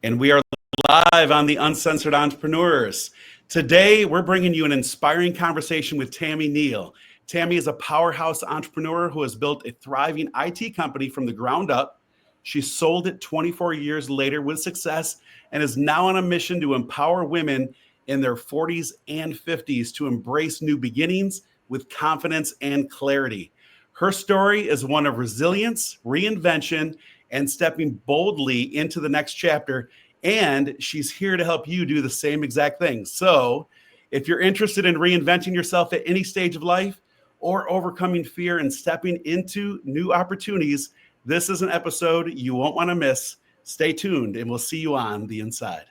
And we are live on the Uncensored Entrepreneurs. Today, we're bringing you an inspiring conversation with Tammie Neel. Tammie is a powerhouse entrepreneur who has built a thriving IT company from the ground up. She sold it 24 years later with success and is now on a mission to empower women in their 40s and 50s to embrace new beginnings with confidence and clarity. Her story is one of resilience, reinvention, and stepping boldly into the next chapter. And she's here to help you do the same exact thing. So if you're interested in reinventing yourself at any stage of life or overcoming fear and stepping into new opportunities, this is an episode you won't want to miss. Stay tuned and we'll see you on the inside.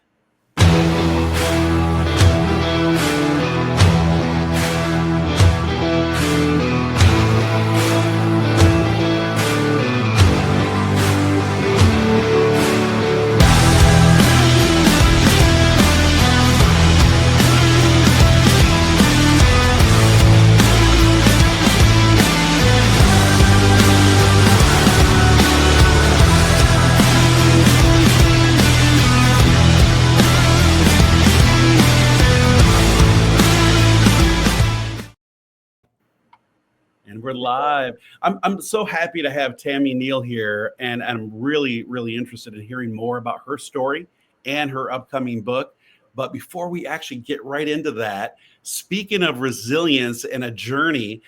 And we're live. I'm so happy to have Tammie Neel here, and I'm really, really interested in hearing more about her story and her upcoming book. But before we actually get right into that, speaking of resilience and a journey,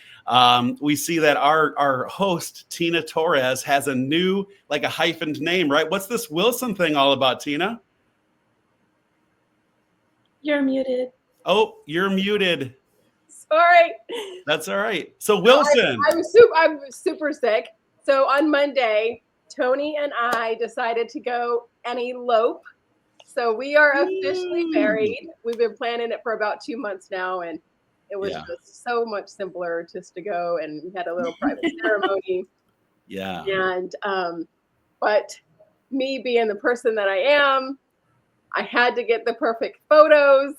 we see that our host, Tina Torres, has a new, like a hyphened name, right? What's this Wilson thing all about, Tina? You're muted. Oh, you're muted. Sorry. That's all right. So Wilson. I'm super sick. So on Monday, Tony and I decided to go and elope. So we are officially married. We've been planning it for about 2 months now, and it was just so much simpler just to go, and we had a little private ceremony. Yeah. And but me being the person that I am, I had to get the perfect photos.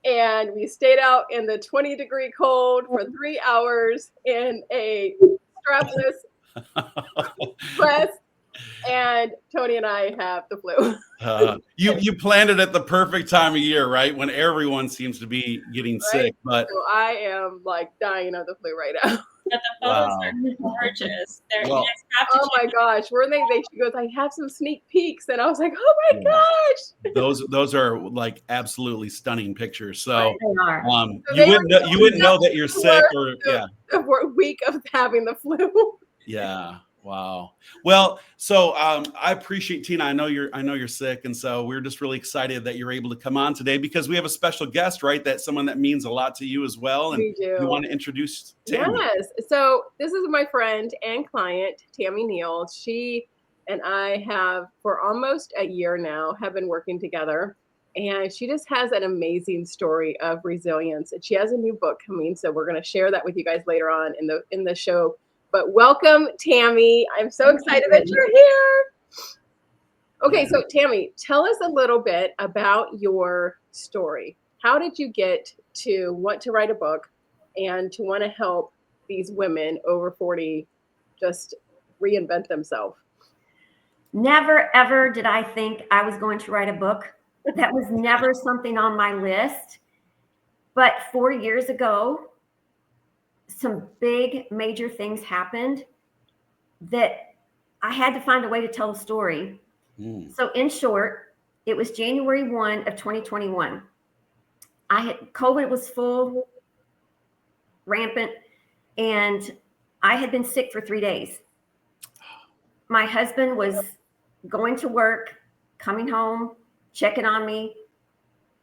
And we stayed out in the 20-degree cold for 3 hours in a strapless dress. And Tony and I have the flu. You planned it at the perfect time of year, right? When everyone seems to be getting sick. But so I am like dying of the flu right now. But the photos are gorgeous. Well, oh my gosh, were they? She goes, I have some sneak peeks, and I was like, oh my gosh. Those are like absolutely stunning pictures. So you wouldn't know that you're sick or the week of having the flu. Yeah. Wow. Well, so I appreciate, Tina. I know you're sick, and so we're just really excited that you're able to come on today because we have a special guest, right? That's someone that means a lot to you as well, and we want to introduce Tammie. Yes. So this is my friend and client, Tammie Neel. She and I have for almost a year now have been working together, and she just has an amazing story of resilience. And she has a new book coming, so we're going to share that with you guys later on in the show. But welcome, Tammie. I'm so excited that you're here. Okay, so Tammie, tell us a little bit about your story. How did you get to want to write a book and to want to help these women over 40 just reinvent themselves? Never, ever did I think I was going to write a book. That was never something on my list. But 4 years ago, some big major things happened that I had to find a way to tell the story. So in short, it was January 1 of 2021. COVID was full, rampant, and I had been sick for 3 days. My husband was going to work, coming home, checking on me.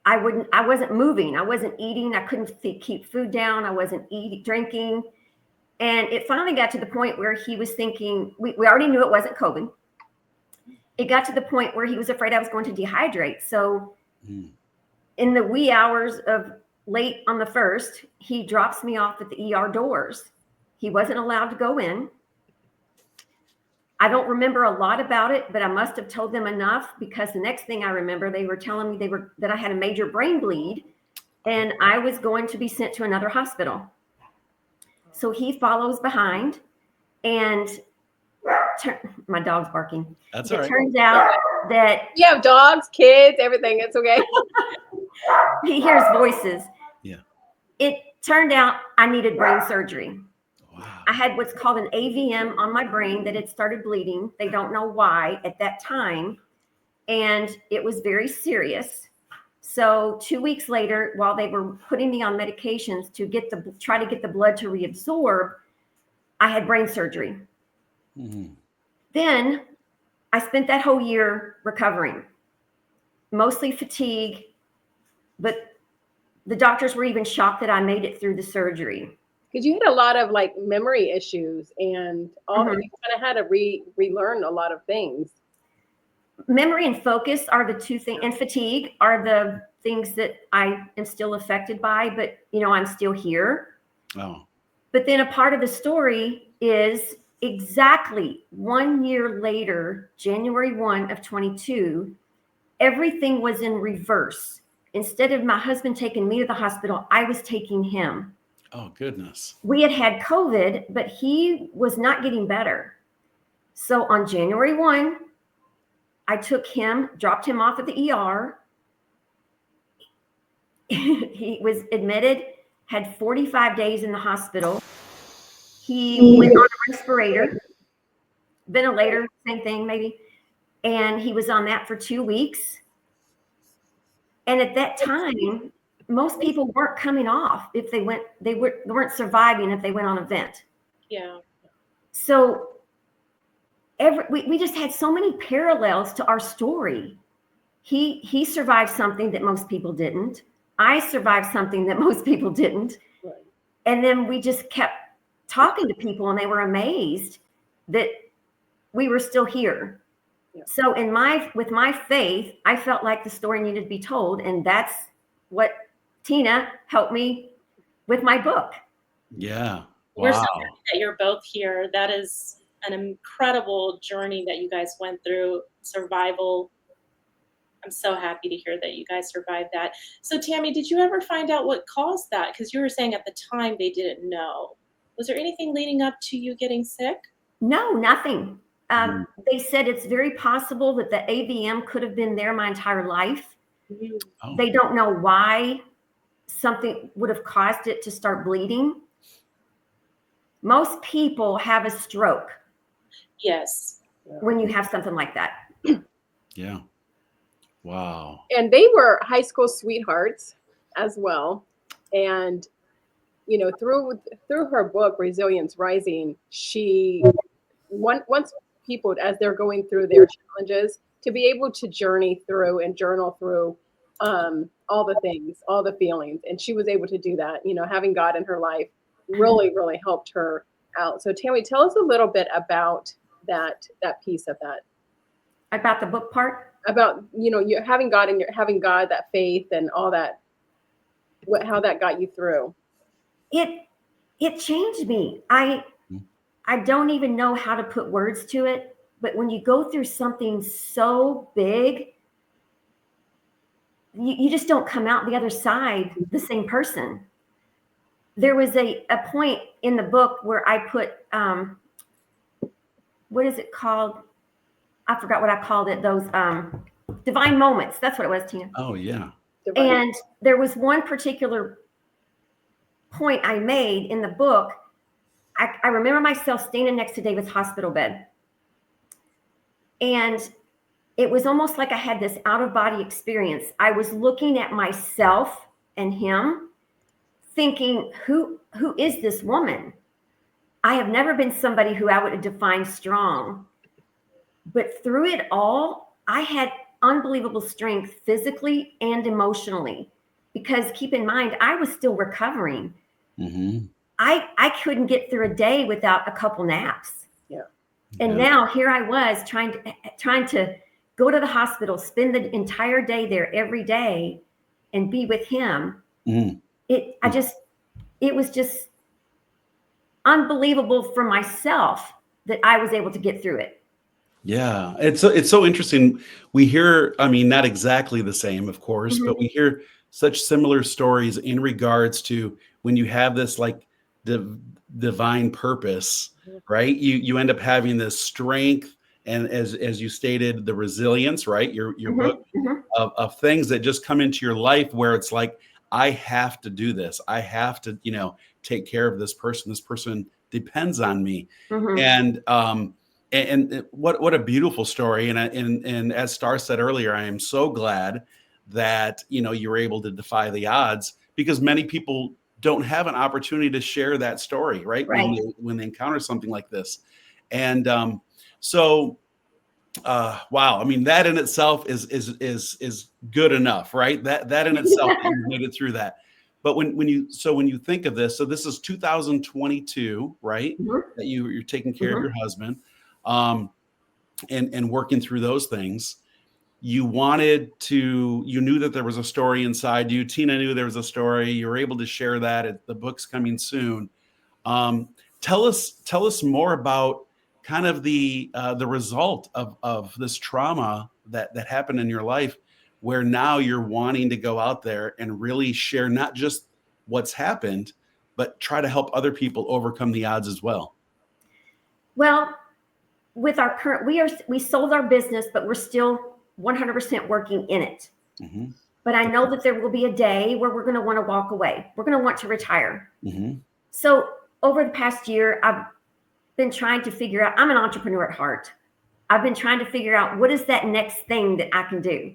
I wasn't moving. I wasn't eating. I couldn't keep food down. I wasn't drinking. And it finally got to the point where he was thinking, we already knew it wasn't COVID. It got to the point where he was afraid I was going to dehydrate. So in the wee hours of late on the 1st, he drops me off at the ER doors. He wasn't allowed to go in. I don't remember a lot about it, but I must have told them enough because the next thing I remember, they were telling me that I had a major brain bleed and I was going to be sent to another hospital. So he follows behind and my dog's barking. That's all right. Turns out that You have dogs, kids, everything. It's okay. he hears voices. Yeah. It turned out I needed brain surgery. Wow. I had what's called an AVM on my brain that had started bleeding. They don't know why at that time. And it was very serious. So 2 weeks later, while they were putting me on medications to try to get the blood to reabsorb, I had brain surgery. Mm-hmm. Then I spent that whole year recovering, mostly fatigue, but the doctors were even shocked that I made it through the surgery. Because you had a lot of like memory issues and all Mhm. you kind of had to relearn a lot of things. Memory and focus are the two things, and fatigue are the things that I am still affected by, but I'm still here. Oh. But then a part of the story is exactly 1 year later, January 1 of 22, everything was in reverse. Instead of my husband taking me to the hospital, I was taking him. Oh, goodness. We had COVID, but he was not getting better. So on January 1, I took him, dropped him off at the ER. He was admitted, had 45 days in the hospital. He went on a respirator, ventilator, same thing maybe. And he was on that for 2 weeks. And at that time, most people weren't coming off if they weren't surviving if they went on a vent. Yeah. So we just had so many parallels to our story. He survived something that most people didn't. I survived something that most people didn't. Right. And then we just kept talking to people and they were amazed that we were still here. Yeah. So with my faith, I felt like the story needed to be told. And that's what Tina helped me with my book. Yeah. We're so Wow. happy that you're both here. That is an incredible journey that you guys went through, survival. I'm so happy to hear that you guys survived that. So Tammie, did you ever find out what caused that? Because you were saying at the time they didn't know. Was there anything leading up to you getting sick? No, nothing. They said it's very possible that the AVM could have been there my entire life. Oh. They don't know why something would have caused it to start bleeding. Most people have a stroke Yes. when you have something like that. Yeah. Wow. And they were high school sweethearts as well. And through her book Resilience Rising, she wants people, as they're going through their challenges, to be able to journey through and journal through all the things, all the feelings. And she was able to do that. Having God in her life really, really helped her out. So Tammie, tell us a little bit about that piece of that. About the book part? About, you're having God and having God, that faith and all that, how that got you through. It changed me. I don't even know how to put words to it, but when you go through something so big, you just don't come out the other side the same person. There was a point in the book where I put, what is it called? I forgot what I called it. Those divine moments. That's what it was, Tina. Oh, yeah. Divine. And there was one particular point I made in the book. I remember myself standing next to David's hospital bed. And it was almost like I had this out-of-body experience. I was looking at myself and him, thinking, who is this woman? I have never been somebody who I would define strong. But through it all, I had unbelievable strength physically and emotionally. Because keep in mind, I was still recovering. Mm-hmm. I couldn't get through a day without a couple naps. Yeah. And now here I was trying to go to the hospital, spend the entire day there every day and be with him. Mm-hmm. It was just unbelievable for myself that I was able to get through it. Yeah, it's so interesting. We hear, I mean, not exactly the same, of course, but we hear such similar stories in regards to when you have this like divine purpose, right? You end up having this strength and as you stated, the resilience, right? Your book Mhm. of things that just come into your life where it's like, I have to do this. I have to, take care of this person. This person depends on me. Mhm. And what a beautiful story. And as Starr said earlier, I am so glad that you were able to defy the odds, because many people don't have an opportunity to share that story, right? Right. When they encounter something like this. And so wow, I mean, that in itself is good enough, right? That in itself, that you made it through that. But when you think of this, so this is 2022, right? Mhm. That you're taking care of Mhm. your husband, um, and working through those things. You knew that there was a story inside you. Tina knew there was a story. You were able to share that. The book's coming soon. Um, tell us more about kind of the result of this trauma that happened in your life, where now you're wanting to go out there and really share not just what's happened, but try to help other people overcome the odds as well. Well, with our current, we sold our business, but we're still 100% working in it. Mm-hmm. But I know that there will be a day where we're going to want to walk away. We're going to want to retire. Mm-hmm. So over the past year, I've been trying to figure out, I'm an entrepreneur at heart. I've been trying to figure out what is that next thing that I can do.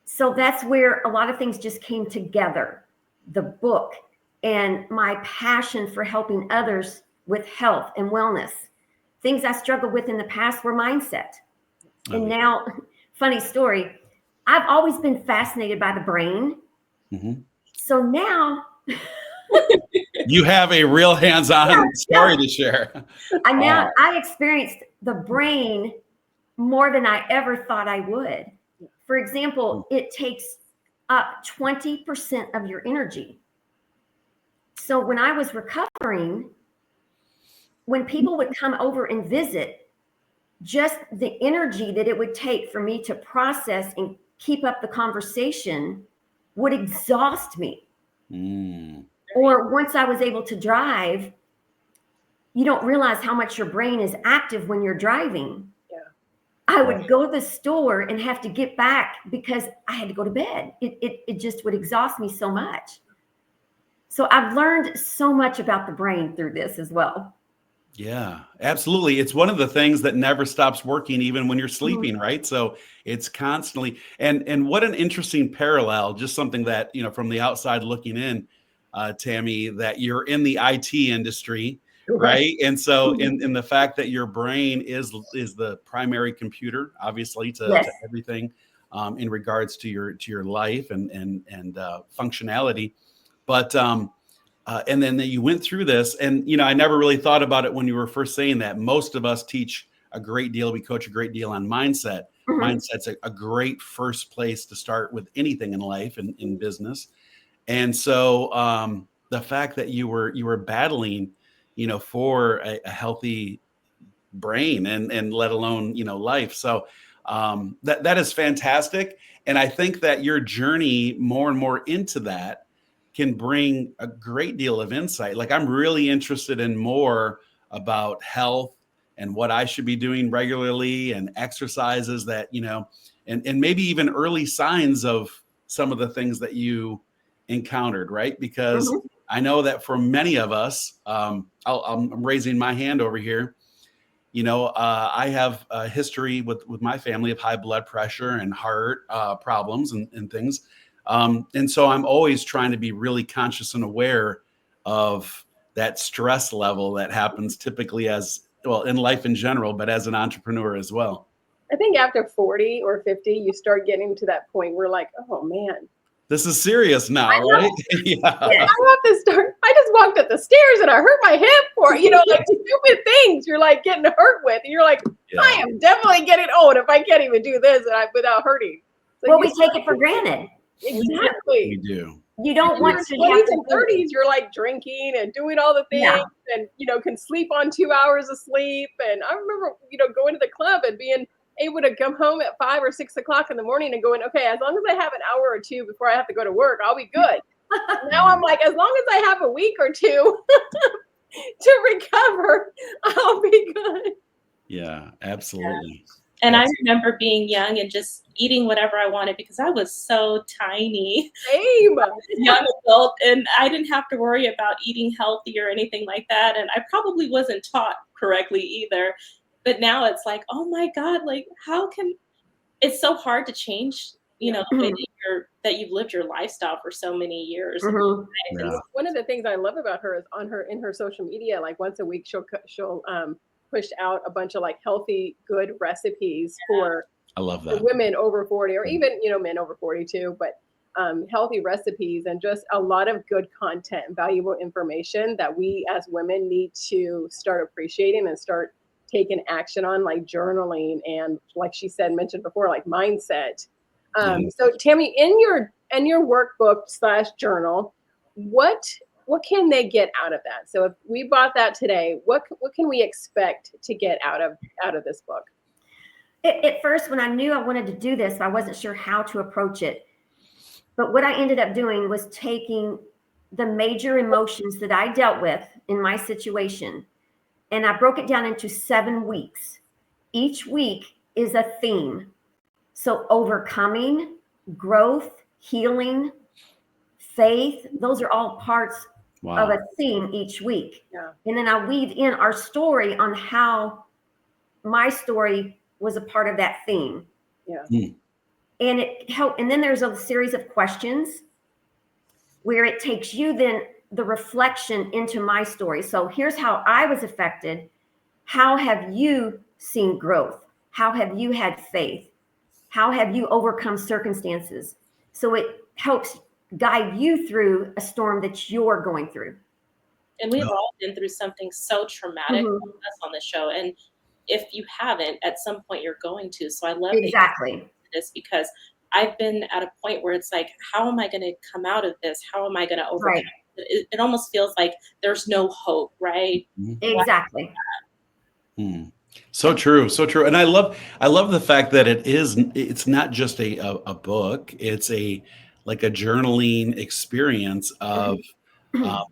So that's where a lot of things just came together. The book and my passion for helping others with health and wellness. Things I struggled with in the past were mindset. And now, funny story, I've always been fascinated by the brain. Mm-hmm. So now You have a real hands-on story to share. Wow. I experienced the brain more than I ever thought I would. For example, it takes up 20% of your energy. So when I was recovering, when people would come over and visit, just the energy that it would take for me to process and keep up the conversation would exhaust me. Mm. Or once I was able to drive, you don't realize how much your brain is active when you're driving. Yeah. I would go to the store and have to get back because I had to go to bed. It just would exhaust me so much. So I've learned so much about the brain through this as well. Yeah, absolutely. It's one of the things that never stops working, even when you're Mhm. sleeping, right? So it's constantly, and what an interesting parallel, just something that, from the outside looking in, Tammie, that you're in the IT industry, right? And so in the fact that your brain is the primary computer, obviously, Yes. to everything, in regards to your life and functionality. But and then that you went through this, and I never really thought about it when you were first saying that. Most of us teach a great deal, we coach a great deal on mindset. Mhm. Mindset's a great first place to start with anything in life and in business. And so the fact that you were battling, for a healthy brain and let alone life. So that is fantastic, and I think that your journey more and more into that can bring a great deal of insight. Like, I'm really interested in more about health and what I should be doing regularly, and exercises that and maybe even early signs of some of the things that you encountered, right? Because Mhm. I know that for many of us, I'm raising my hand over here. I have a history with my family of high blood pressure and heart problems and things. And so I'm always trying to be really conscious and aware of that stress level that happens typically, as well, in life in general, but as an entrepreneur as well. I think after 40 or 50, you start getting to that point where like, oh man, This is serious now, right? Yeah. Yes. I have to start. I just walked up the stairs and I hurt my hip, or like stupid things you're like getting hurt with, and you're like, Yeah. I am definitely getting old if I can't even do this without hurting. So Well, we take it for granted. We exactly. do. You don't In want your to 20s have to and 30s, you're like drinking and doing all the things, Yeah. and can sleep on 2 hours of sleep. And I remember going to the club and being able to come home at 5 or 6 o'clock in the morning and going, okay, as long as I have an hour or two before I have to go to work, I'll be good. Now I'm like, as long as I have a week or two to recover, I'll be good. Yeah, absolutely. And I remember being young and just eating whatever I wanted because I was so tiny, Same. young adult, and I didn't have to worry about eating healthy or anything like that. And I probably wasn't taught correctly either. But now it's like, oh my God, like how can it's so hard to change, the way that you've lived your lifestyle for so many years. Mhm. Yeah. One of the things I love about her is in her social media, like once a week, she'll push out a bunch of like healthy, good recipes for I love that. women over 40, or even men over 40 too, but healthy recipes and just a lot of good content and valuable information that we as women need to start appreciating and start taking action on, like journaling and, like she said, mentioned before, like mindset. So Tammie, in your workbook / journal, what can they get out of that? So if we bought that today, what can we expect to get out of this book? At first, when I knew I wanted to do this, I wasn't sure how to approach it. But what I ended up doing was taking the major emotions that I dealt with in my situation, and I broke it down into 7 weeks. Each week is a theme. So overcoming, growth, healing, faith, those are all parts of Wow. a theme each week. Yeah. And then I weave in our story on how my story was a part of that theme. Yeah. And it helped. And then there's a series of questions where it takes you then the reflection into my story. So here's how I was affected. How have you seen growth? How have you had faith? How have you overcome circumstances? So it helps guide you through a storm that you're going through. And we've all been through something so traumatic with us on the show. And if you haven't, at some point you're going to. So I love Exactly this because I've been at a point where it's like, how am I going to come out of this? How am I going to overcome right. it almost feels like there's no hope, right? Exactly. So true, so true. And I love the fact that it's not just a book, it's like a journaling experience of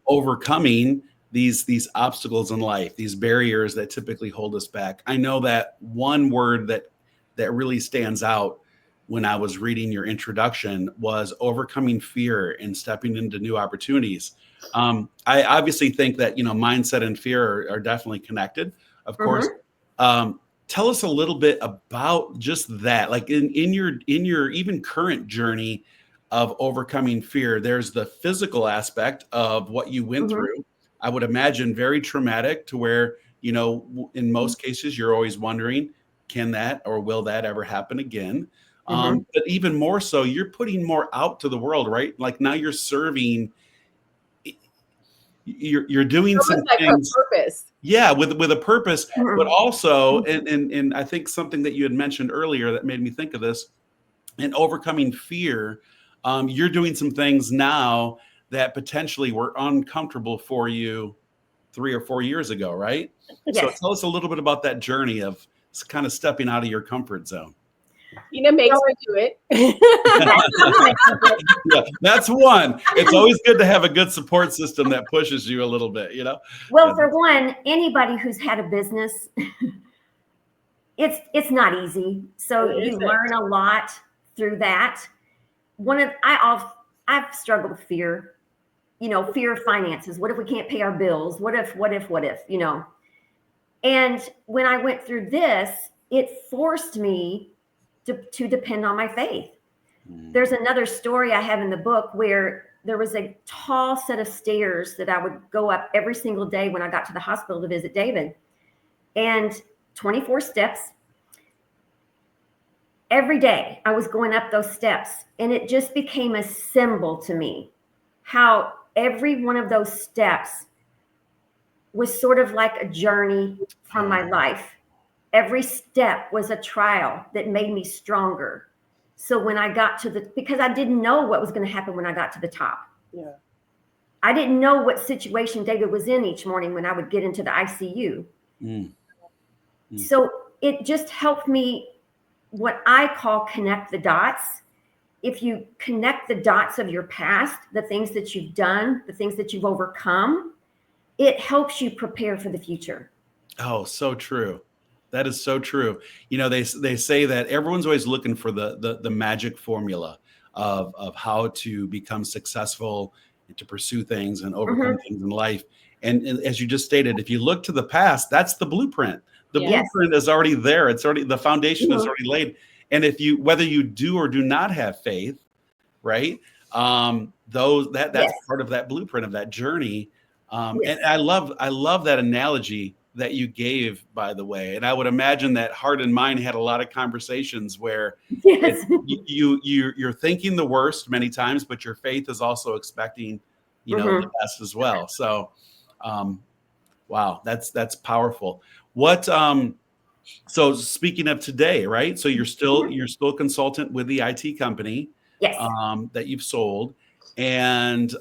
overcoming these obstacles in life, these barriers that typically hold us back. I know that one word that really stands out when I was reading your introduction was overcoming fear and stepping into new opportunities. I obviously think that mindset and fear are definitely connected, of course. Tell us a little bit about just that, like in your even current journey of overcoming fear. There's the physical aspect of what you went through. I would imagine very traumatic, to where in most cases you're always wondering, can that or will that ever happen again? But even more so, you're putting more out to the world, right? Like now you're serving, you're doing some like things. a purpose. Yeah, with a purpose, but also, and I think something that you had mentioned earlier that made me think of this, and overcoming fear. You're doing some things now that potentially were uncomfortable for you 3 or 4 years ago, right? So Yes. tell us a little bit about that journey of kind of stepping out of your comfort zone. Makes me do it. Yeah, that's one. It's always good to have a good support system that pushes you a little bit, Well, for one, anybody who's had a business, it's not easy. So you learn a lot through that. I've struggled with fear, fear of finances. What if we can't pay our bills? What if? And when I went through this, it forced me to depend on my faith. There's another story I have in the book where there was a tall set of stairs that I would go up every single day when I got to the hospital to visit David. And 24 steps. Every day I was going up those steps, and it just became a symbol to me how every one of those steps was sort of like a journey from my life. Every step was a trial that made me stronger. So when I got because I didn't know what was going to happen when I got to the top. Yeah. I didn't know what situation David was in each morning when I would get into the ICU. So it just helped me, what I call connect the dots. If you connect the dots of your past, the things that you've done, the things that you've overcome, it helps you prepare for the future. Oh, so true. That is so true. You know, they say that everyone's always looking for the magic formula of how to become successful and to pursue things and overcome things in life. And as you just stated, if you look to the past, that's the blueprint. The Yes. blueprint is already there. It's already, the foundation is Mhm. already laid. And if you, whether you do or do not have faith, right? That's Yes. part of that blueprint of that journey. Yes. And I love that analogy that you gave, by the way. And I would imagine that heart and mind had a lot of conversations where Yes. you're thinking the worst many times, but your faith is also expecting, the best as well. So, wow, that's powerful. What, so speaking of today, right? So you're still a consultant with the IT company Yes. that you've sold, and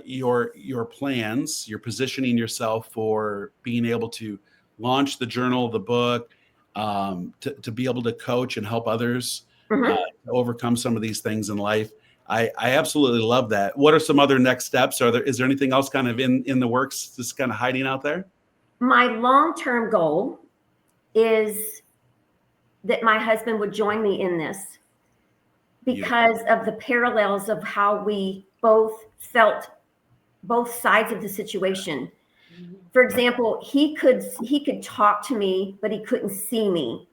your plans, you're positioning yourself for being able to launch the journal, the book, to be able to coach and help others to overcome some of these things in life. I absolutely love that. What are some other next steps? Is there anything else kind of in the works, just kind of hiding out there? My long-term goal is that my husband would join me in this because of the parallels of how we both felt both sides of the situation. For example, he could talk to me, but he couldn't see me.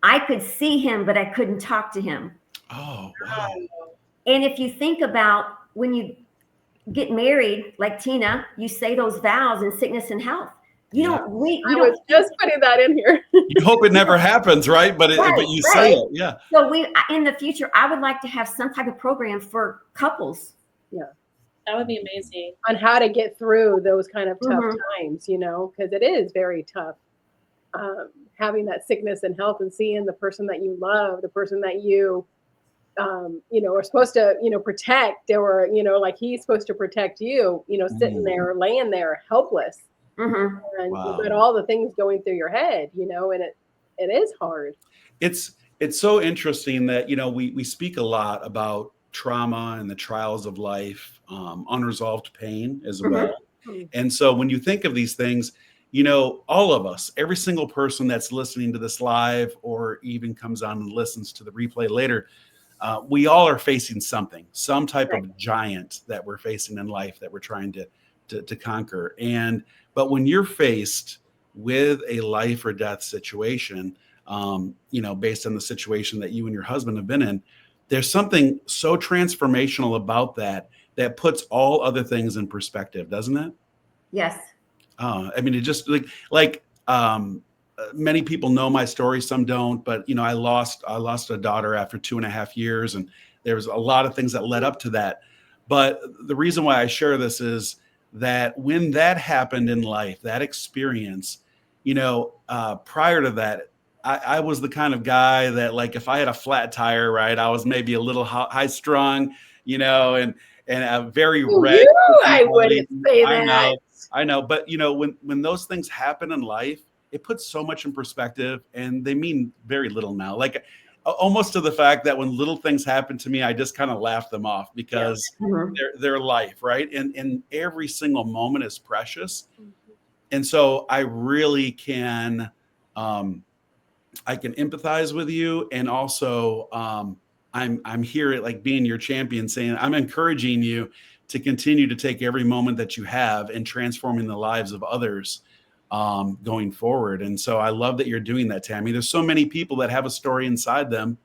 I could see him, but I couldn't talk to him. Oh, wow. And if you think about when you get married, like Tina, you say those vows in sickness and health. You I was just putting that in here. You hope it never happens, right? But but you say it, yeah. So in the future, I would like to have some type of program for couples. Yeah, that would be amazing. On how to get through those kind of tough times, because it is very tough. Having that sickness and health and seeing the person that you love, the person that you, are supposed to, protect, or, like he's supposed to protect you, sitting there, laying there, helpless. And you've got all the things going through your head, and it is hard. It's so interesting that, we speak a lot about trauma and the trials of life, unresolved pain as well. And so when you think of these things, all of us, every single person that's listening to this live or even comes on and listens to the replay later, we all are facing something, some type of giant that we're facing in life that we're trying to conquer. But when you're faced with a life or death situation, based on the situation that you and your husband have been in, there's something so transformational about that puts all other things in perspective, doesn't it? Yes. I mean, it just many people know my story, some don't, but I lost a daughter after 2.5 years, and there was a lot of things that led up to that. But the reason why I share this is that when that happened in life, that experience, prior to that, I was the kind of guy that, like, if I had a flat tire, right, I was maybe a little high strung, and a very red. I wouldn't say that. I know. But, when those things happen in life, it puts so much in perspective, and they mean very little now. Like, almost to the fact that when little things happen to me, I just kind of laugh them off because they're life, right? And every single moment is precious. And so I really can, I can empathize with you. And also, I'm here, like, being your champion, saying I'm encouraging you to continue to take every moment that you have and transforming the lives of others going forward. And so I love that you're doing that, Tammie. There's so many people that have a story inside them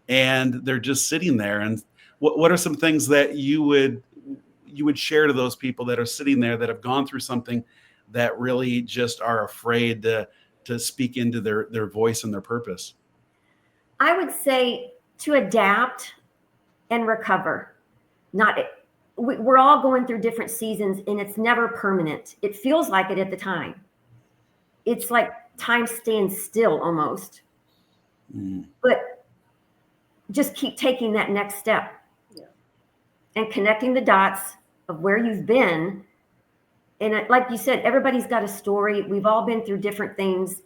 and they're just sitting there. And what are some things that you would share to those people that are sitting there that have gone through something that really just are afraid to speak into their voice and their purpose? I would say to adapt and recover. We're all going through different seasons, and it's never permanent. It feels like it at the time. It's like time stands still almost. But just keep taking that next step and connecting the dots of where you've been. And like you said, everybody's got a story. We've all been through different things,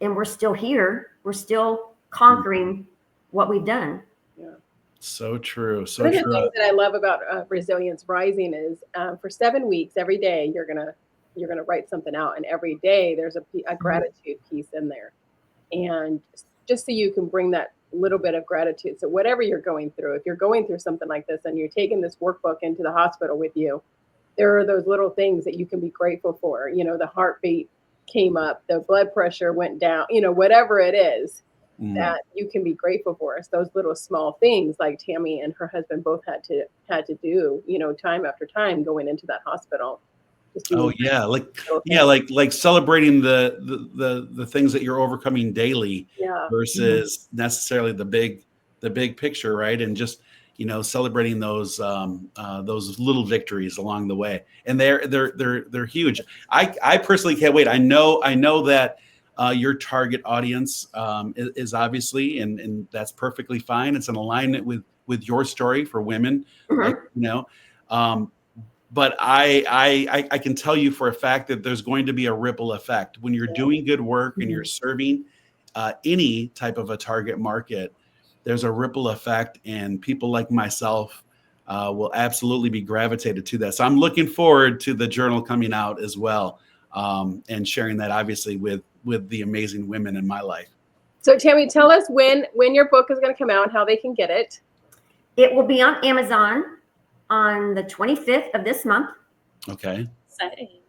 and we're still here. We're still conquering what we've done. Yeah. So true. So One of true. the things that I love about Resilience Rising is for 7 weeks, every day you're gonna write something out, and every day there's a gratitude piece in there. and just so you can bring that little bit of gratitude. So whatever you're going through, if you're going through something like this and you're taking this workbook into the hospital with you, there are those little things that you can be grateful for. You know, the heartbeat came up, the blood pressure went down, you know, whatever it is that you can be grateful for. It's those little small things like Tammie and her husband both had to do, you know, time after time going into that hospital. Just Oh being yeah, little yeah, things. like celebrating the things that you're overcoming daily Yeah. versus necessarily the big picture, right? And just celebrating those little victories along the way, and they're huge. I personally can't wait. I know that your target audience is obviously, and that's perfectly fine. It's in alignment with your story for women, like Mhm. Um, but I can tell you for a fact that there's going to be a ripple effect when you're doing good work and you're serving any type of a target market. There's a ripple effect, and people like myself will absolutely be gravitated to that. So I'm looking forward to the journal coming out as well, and sharing that obviously with the amazing women in my life. So Tammie, tell us when your book is going to come out and how they can get it. It will be on Amazon on the 25th of this month. Okay. Exciting.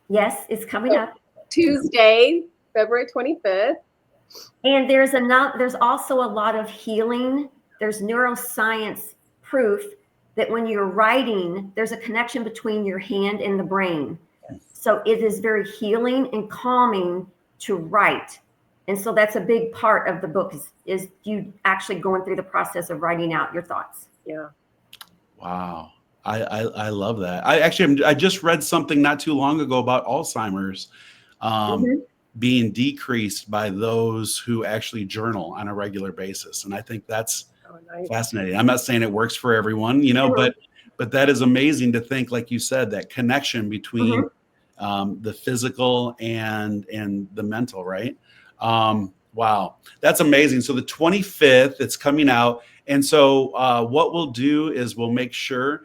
Yes, it's coming up. Tuesday, February 25th. And there's also a lot of healing. There's neuroscience proof that when you're writing, there's a connection between your hand and the brain. So it is very healing and calming to write. And so that's a big part of the book is you actually going through the process of writing out your thoughts. Yeah. Wow. I love that. I just read something not too long ago about Alzheimer's being decreased by those who actually journal on a regular basis. And I think that's fascinating. I'm not saying it works for everyone, but that is amazing to think, like you said, that connection between the physical and the mental, right? Wow, that's amazing. So the 25th, it's coming out. And so what we'll do is we'll make sure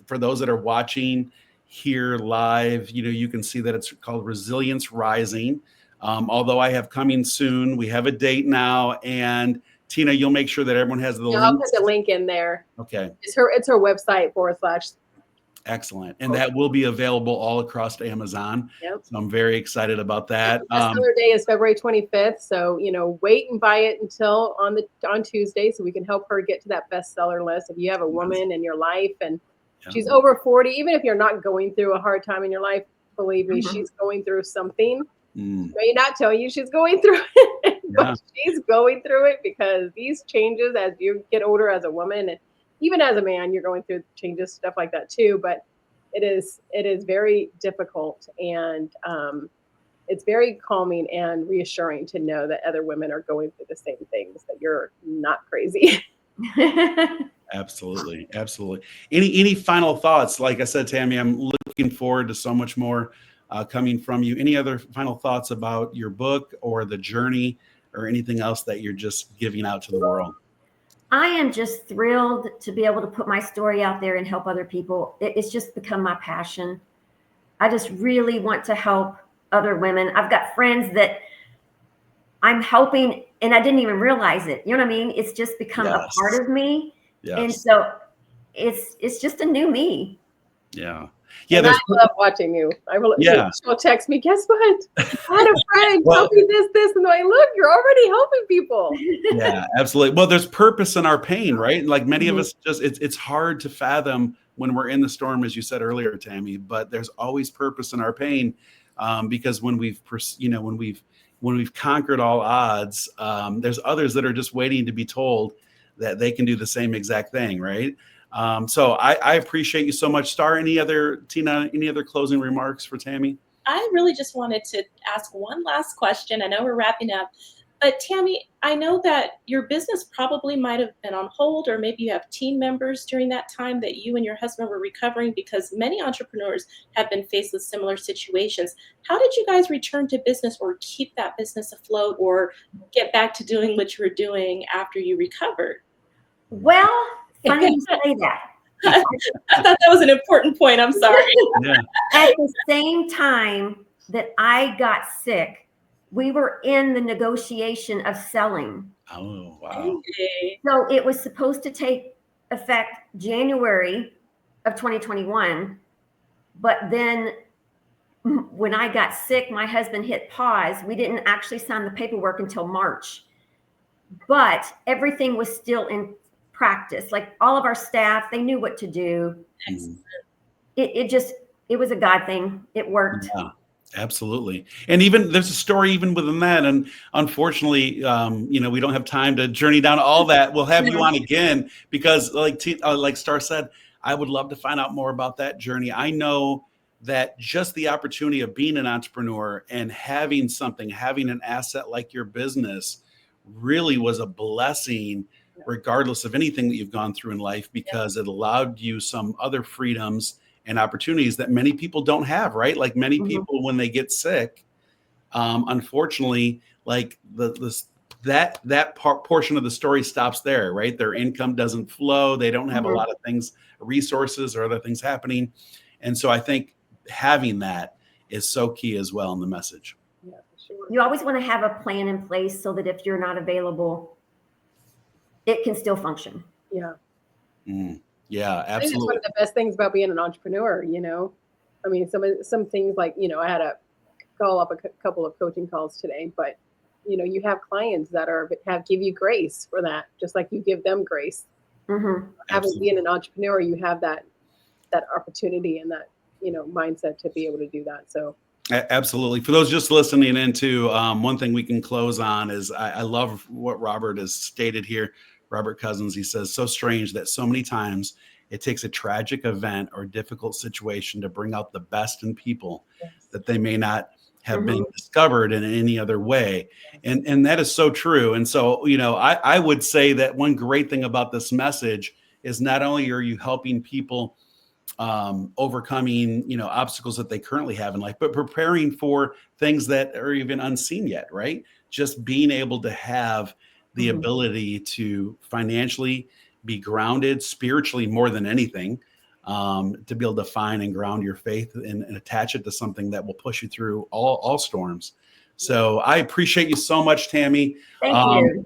for those that are watching here live, you can see that it's called Resilience Rising. Although I have coming soon, we have a date now. And Tina, you'll make sure that everyone has the link. I'll put the link in there. Okay. It's her website / Excellent. And that will be available all across Amazon. Yep. So I'm very excited about that. Bestseller day is February 25th. So, wait and buy it until on Tuesday so we can help her get to that bestseller list. If you have a woman in your life and she's over 40, even if you're not going through a hard time in your life, believe me, she's going through something. May not tell you she's going through it, but she's going through it because these changes as you get older as a woman, and even as a man, you're going through changes, stuff like that too. But it is very difficult, and it's very calming and reassuring to know that other women are going through the same things, that you're not crazy. Absolutely. Absolutely. Any final thoughts? Like I said, Tammie, I'm looking forward to so much more coming from you. Any other final thoughts about your book or the journey or anything else that you're just giving out to the world? I am just thrilled to be able to put my story out there and help other people. It's just become my passion. I just really want to help other women. I've got friends that I'm helping and I didn't even realize it. You know what I mean? It's just become a part of me. Yes. And so it's just a new me. Yeah. Yeah, I love watching you. She'll text me, guess what? I had a friend tell me this, and I'm like, look, you're already helping people. Yeah, absolutely. Well, there's purpose in our pain, right? Like many of us it's hard to fathom when we're in the storm, as you said earlier, Tammie, but there's always purpose in our pain, because when we've conquered all odds, there's others that are just waiting to be told that they can do the same exact thing, right? So I appreciate you so much. Starr, Tina, any other closing remarks for Tammie? I really just wanted to ask one last question. I know we're wrapping up, but Tammie, I know that your business probably might have been on hold, or maybe you have team members during that time that you and your husband were recovering, because many entrepreneurs have been faced with similar situations. How did you guys return to business or keep that business afloat or get back to doing what you were doing after you recovered? Well, funny you say that. I thought that was an important point. I'm sorry. At the same time that I got sick, we were in the negotiation of selling. Oh, wow. Hey. So it was supposed to take effect January of 2021. But then when I got sick, my husband hit pause. We didn't actually sign the paperwork until March. But everything was still in practice. Like all of our staff, they knew what to do. Mhm. It was a God thing. It worked. Yeah, absolutely. And even there's a story even within that. And unfortunately, we don't have time to journey down all that. We'll have you on again because, like Starr said, I would love to find out more about that journey. I know that just the opportunity of being an entrepreneur and having having an asset like your business really was a blessing, regardless of anything that you've gone through in life, because it allowed you some other freedoms and opportunities that many people don't have, right? Like many people, when they get sick, unfortunately, like that portion of the story stops there, right? Their income doesn't flow. They don't have a lot of things, resources or other things happening. And so I think having that is so key as well in the message. Yeah, for sure. You always want to have a plan in place so that if you're not available, it can still function. Yeah. Yeah, I think it's one absolutely. of the best things about being an entrepreneur, I mean, some things like, I had to call up a couple of coaching calls today, but you have clients that give you grace for that, just like you give them grace. Being an entrepreneur, you have that opportunity and that, mindset to be able to do that. So Absolutely. For those just listening into, one thing we can close on is I love what Robert has stated here. Robert Cousins, he says, so strange that so many times it takes a tragic event or difficult situation to bring out the best in people that they may not have been discovered in any other way. And that is so true. And so, I would say that one great thing about this message is not only are you helping people overcoming obstacles that they currently have in life, but preparing for things that are even unseen yet, right? Just being able to have the ability to financially be grounded, spiritually more than anything, to be able to find and ground your faith and attach it to something that will push you through all storms. So I appreciate you so much, Tammie. Thank you.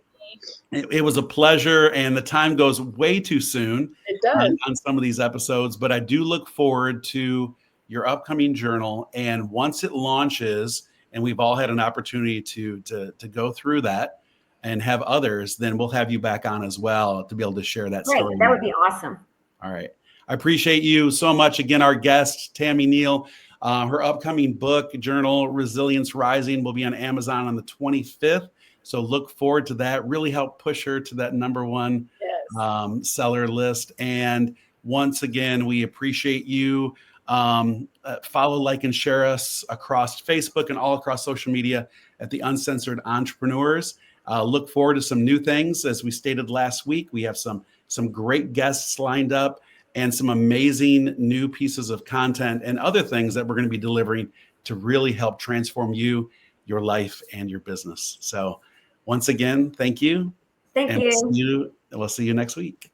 It was a pleasure, and the time goes way too soon it does. on some of these episodes, but I do look forward to your upcoming journal. And once it launches and we've all had an opportunity to go through that and have others, then we'll have you back on as well to be able to share that Great. story. That would be awesome. All right. I appreciate you so much. Again, our guest, Tammie Neel, her upcoming book, journal, Resilience Rising, will be on Amazon on the 25th. So look forward to that. Really help push her to that #1 seller list. And once again, we appreciate you. Follow, like, and share us across Facebook and all across social media at the Uncensored Entrepreneurs. Look forward to some new things. As we stated last week, we have some great guests lined up and some amazing new pieces of content and other things that we're going to be delivering to really help transform you, your life, and your business. So once again, thank you. Thank you. We'll see you next week.